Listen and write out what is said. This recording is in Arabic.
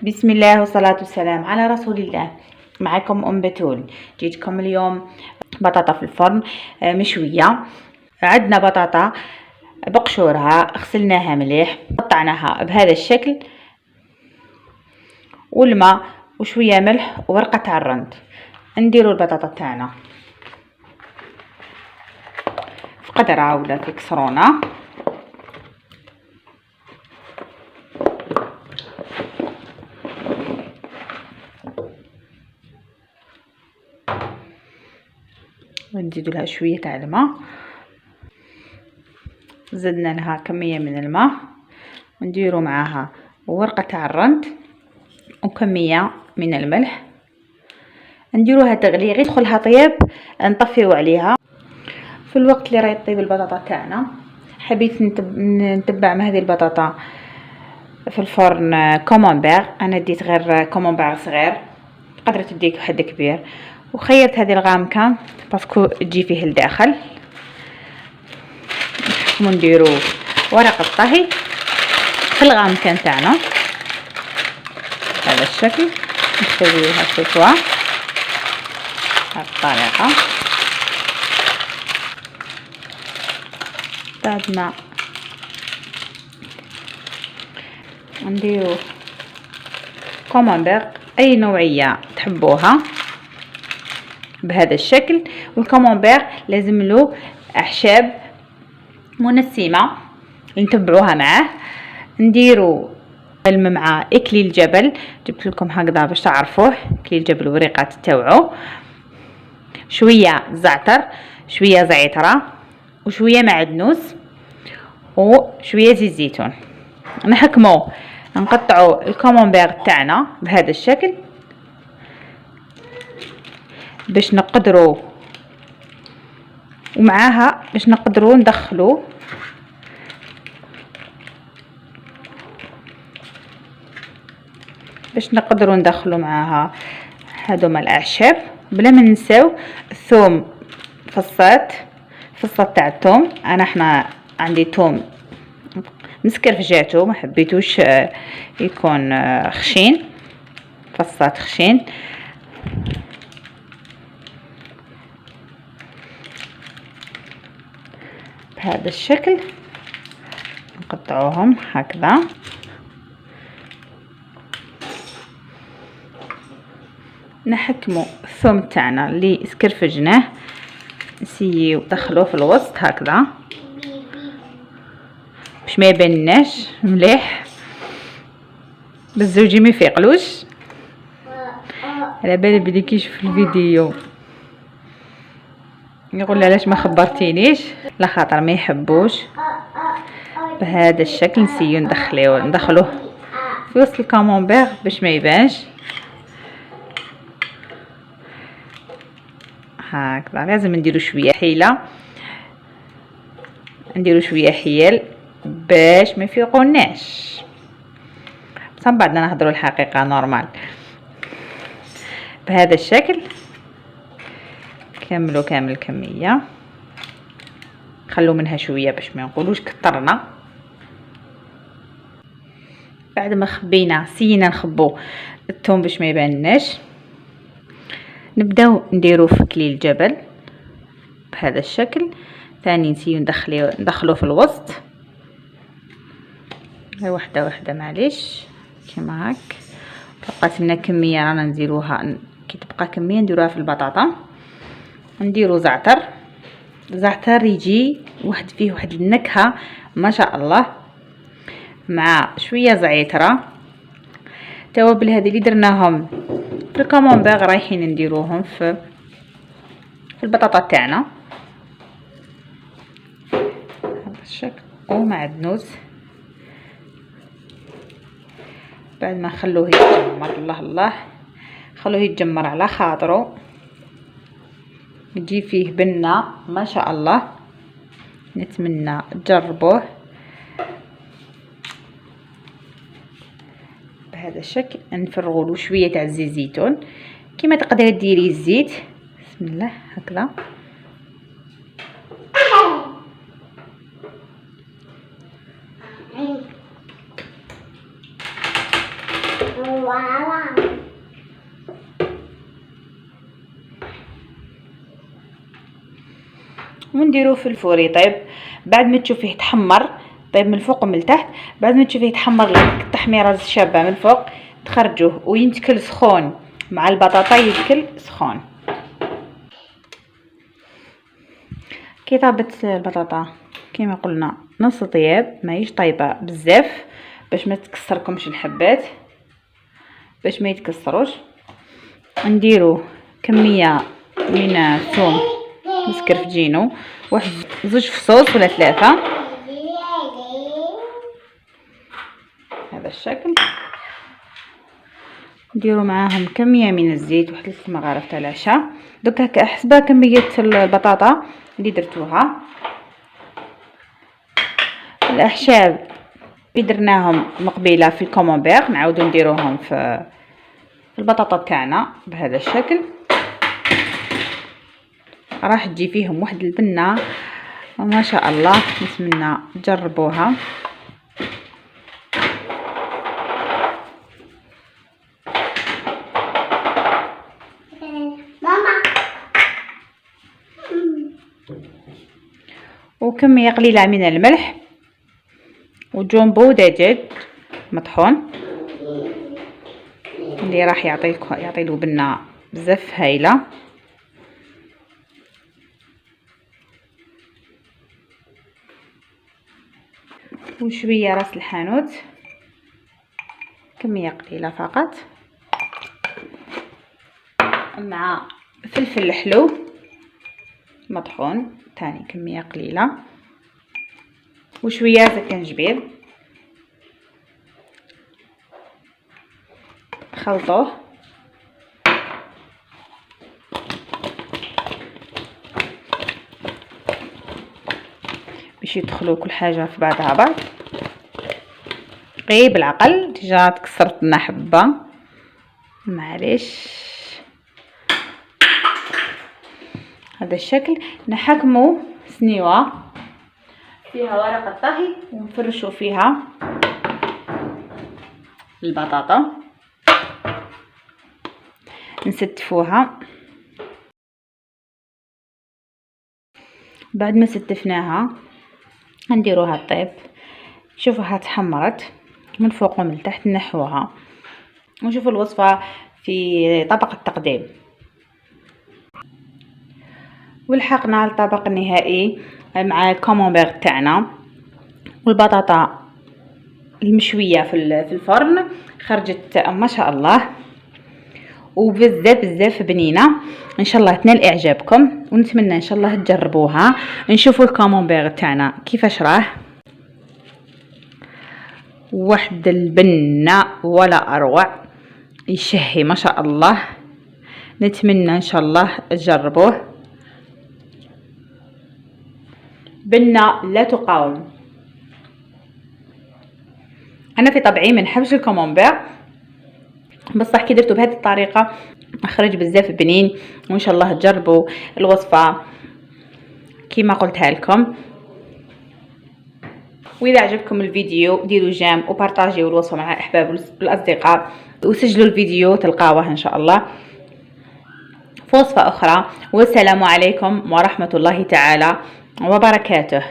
بسم الله والصلاة والسلام على رسول الله. معكم أم بتول. جيتكم اليوم بطاطا في الفرن مشوية. عندنا بطاطا بقشورها غسلناها مليح، قطعناها بهذا الشكل، والماء وشوية ملح وورقة تاع الرند. نديرو البطاطا تاعنا في قدرة ولا في كسرونة، ونزيدو لها شويه تاع الماء. زدنا لها كميه من الماء، ونديرو معاها ورقه تاع الرند وكميه من الملح. نديروها تغلي، غير يدخلها طياب نطفيو عليها. في الوقت اللي راهي طيب البطاطا تاعنا، حبيت نتبع هذه البطاطا في الفرن كومونبير. انا ديت غير كومونبير صغير، قدرة تديك واحد كبير، وخيرت هذه الغامكه باسكو تجي فيه الداخل. ونديرو ورق الطهي في الغامكه نتاعنا بهذا الشكل، نسويوها سوتوا بهذه الطريقه. بعد ما نديرو كومونبير اي نوعيه تحبوها بهذا الشكل. والكومونبير لازم له اعشاب منسمه نتبعوها معاه. نديرو مع اكليل الجبل، جبت لكم هكذا باش تعرفوه. اكليل الجبل وريقات تاوعو، شويه زعتر، شويه زعتره، وشويه معدنوس، وشويه زيت زيتون. نحكمو نقطعو الكومونبير تاعنا بهذا الشكل باش نقدروا، ومعاها باش نقدروا ندخلوا معاها هذوما الاعشاب، بلا ما ننساو الثوم. فصات تاع الثوم، انا عندي ثوم مسكرفجاتو، ما حبيتوش يكون خشين، فصات خشين بهذا الشكل. نقطعوهم هكذا، نحكموا الثوم تاعنا اللي سكرفجناه، نسيو ندخلوه في الوسط هكذا باش ما يبانناش مليح، بالزوجي ما يفيقلوش. على بالي بلي كيشوف الفيديو يقول علاش ما خبرتينيش، لا خاطر ما يحبوش. بهذا الشكل نسيو ندخلوه في وسط الكامونبير باش ما يبانش هكذا. لازم نديرو شويه حيله، نديرو شويه حيل باش ما يفيقوناش، بصح بعدنا نهضروا الحقيقه نورمال. بهذا الشكل كامل الكميه، خلو منها شويه باش ما نقولوش كترنا. بعد ما خبينا سينا نخبو الثوم باش ما يبانناش، نبداو نديرو في كليل الجبل بهذا الشكل. ثاني نسيو ندخلوه في الوسط، غير وحده معليش كيما هاك. بقات لنا كميه رانا نديروها، كي تبقى كميه نديروها في البطاطا. نديرو زعتر يجي فيه واحد النكهه ما شاء الله، مع شويه زعتره. التوابل هذه اللي درناهم في الكامونبير رايحين نديروهم في البطاطا تاعنا بهذا الشكل، ومعدنوس. بعد ما نخلوه يتجمر، الله خلوه يتجمر على خاطرو، يجي فيه بنه ما شاء الله. نتمنى تجربوه بهذا الشكل. نفرغوا له شويه تاع زيت زيتون، كيما تقدري ديري الزيت. بسم الله هكذا. ونديروه في الفور يطيب. بعد ما تشوفيه تحمر طيب من الفوق ومن التحت، بعد ما تشوفيه تحمر لك التحميره الشابه من الفوق تخرجوه وينتكل سخون مع البطاطا، يتكل سخون. كي طابت البطاطا كما قلنا نص طياب، ماهيش طايبه بزاف باش ما تكسركمش الحبات، باش ما يتكسروش. نديرو كميه من الثوم مسكرفجينو، واحد 2 فصوص ولا 3 هذا الشكل. نديرو معاهم كميه من الزيت، واحد 3 مغارف تاع العشاء. دوكا حسب كميه البطاطا اللي درتوها. الاعشاب اللي درناهم مقبله في الكومونبير نعاودو نديروهم في البطاطا تاعنا بهذا الشكل. راح تجي فيهم واحد البنه وما شاء الله، نتمنى تجربوها. وكميه قليله من الملح، وجومبو دجاج مطحون اللي راح يعطيلو بنه بزاف هايله. وشويه راس الحانوت، كميه قليله فقط، مع فلفل حلو مطحون تاني كميه قليله، وشويه زنجبيل. خلطوه باش يدخلوا كل حاجه في بعضها بعض. غير بالعقل ديجا تكسرت لنا حبه، معليش. هذا الشكل نحكموا سنيوه فيها ورقه طهي ونفرشوا فيها البطاطا، نستفوها. بعد ما ستفناها نديروها طيب. شوفوها تحمرت من فوق ومن تحت، نحوها ونشوفوا الوصفه في طبق التقديم. ولحقنا الطبق النهائي مع الكومونبير تاعنا والبطاطا المشويه في الفرن. خرجت ما شاء الله وبزاف بزاف بنينه. ان شاء الله تنال اعجابكم، ونتمنى ان شاء الله تجربوها. نشوفوا الكومونبير تاعنا كيفاش راه، واحد البنه ولا اروع، يشهي ما شاء الله. نتمنى ان شاء الله تجربوه، بنه لا تقاوم. انا في طبعي ما نحبش الكومونبير، بصح كي درتو بهذه الطريقه خرج بزاف بنين. وان شاء الله تجربوا الوصفه كما قلتها لكم. واذا عجبكم الفيديو ديروا جيم وبارطاجيو الوصفه مع الاحباب والاصدقاء، وسجلوا الفيديو تلقاوه ان شاء الله في وصفه اخرى. والسلام عليكم ورحمه الله تعالى وبركاته.